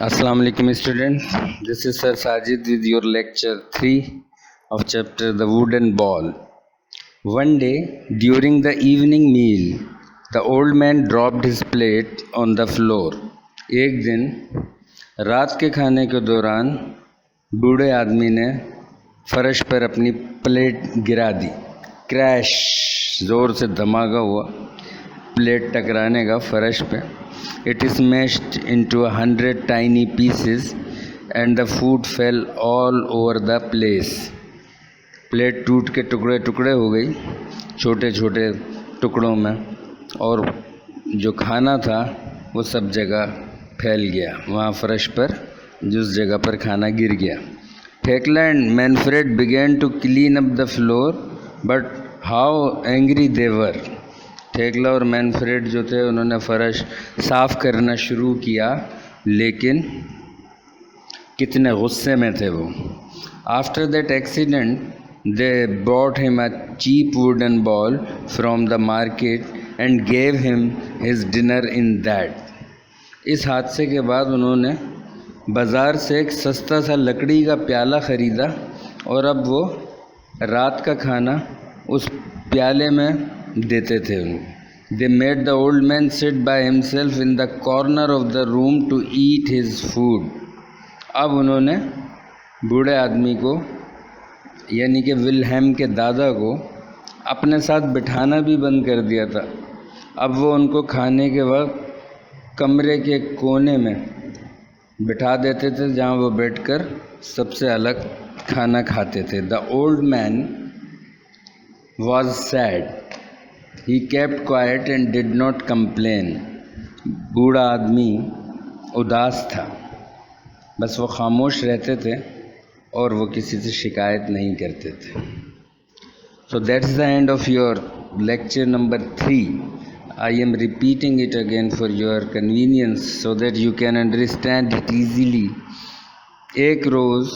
Assalamu alaikum students. This is Sir Sajid with your lecture 3 of chapter The Wooden Ball. One day during the evening meal, the old man dropped his plate on the floor. एक दिन रात के खाने के दौरान बूढ़े आदमी ने फर्श पर अपनी प्लेट गिरा दी. क्रैश, ज़ोर से धमाका हुआ प्लेट टकराने का फर्श पे. It smashed into 100 tiny pieces and the food fell all over the place. Plate टूट के टुकड़े टुकड़े हो गई, छोटे छोटे टुकड़ों में, और जो खाना था वो सब जगह फैल गया. वहाँ फर्श पर जिस जगह पर खाना गिर गया. Thekla and Manfred began to clean up the floor, but how angry they were. थेकला और मैनफ्रेड जो थे उन्होंने फर्श साफ़ करना शुरू किया, लेकिन कितने गुस्से में थे वो. After that accident they brought him a cheap wooden bowl from the market and gave him his dinner in that. इस हादसे के बाद उन्होंने बाज़ार से एक सस्ता सा लकड़ी का प्याला ख़रीदा और अब वो रात का खाना उस प्याले में देते थे उनको. They made the old man sit by himself in the corner of the room to eat his food. अब उन्होंने बूढ़े आदमी को यानी कि विल्हेम के दादा को अपने साथ बिठाना भी बंद कर दिया था. अब वो उनको खाने के वक्त कमरे के कोने में बिठा देते थे जहाँ वो बैठकर सबसे अलग खाना खाते थे. The old man was sad. He kept quiet and did not complain. बूढ़ा आदमी उदास था, बस वो खामोश रहते थे और वो किसी से शिकायत नहीं करते थे. So that's the end of your lecture number 3. I am repeating it again for your convenience so that you can understand it easily. एक रोज़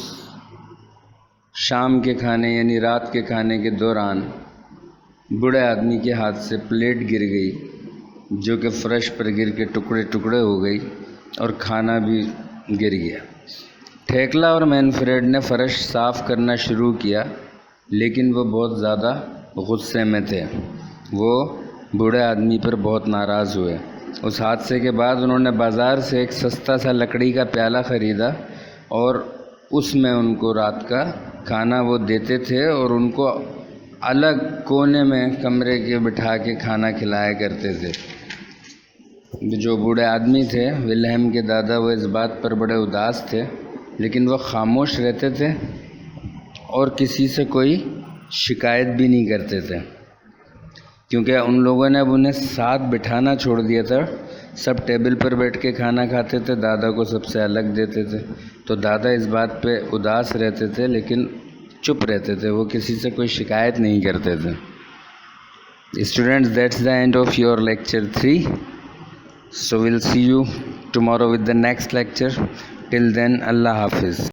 शाम के खाने यानी रात के खाने के दौरान बूढ़े आदमी के हाथ से प्लेट गिर गई, जो कि फर्श पर गिर के टुकड़े टुकड़े हो गई और खाना भी गिर गया. थेकला और मैनफ्रेड ने फर्श साफ़ करना शुरू किया, लेकिन वो बहुत ज़्यादा गुस्से में थे. वो बूढ़े आदमी पर बहुत नाराज़ हुए. उस हादसे के बाद उन्होंने बाज़ार से एक सस्ता सा लकड़ी का प्याला ख़रीदा और उसमें उनको रात का खाना वो देते थे और उनको अलग कोने में कमरे के बिठा के खाना खिलाया करते थे. जो बूढ़े आदमी थे विल्हेम के दादा, वो इस बात पर बड़े उदास थे, लेकिन वो खामोश रहते थे और किसी से कोई शिकायत भी नहीं करते थे, क्योंकि उन लोगों ने अब उन्हें साथ बिठाना छोड़ दिया था. सब टेबल पर बैठ के खाना खाते थे, दादा को सबसे अलग देते थे. तो दादा इस बात पे उदास रहते थे, लेकिन चुप रहते थे, वो किसी से कोई शिकायत नहीं करते थे. Students, that's the end of your lecture 3. So we'll see you tomorrow with the next lecture. Till then, Allah Hafiz.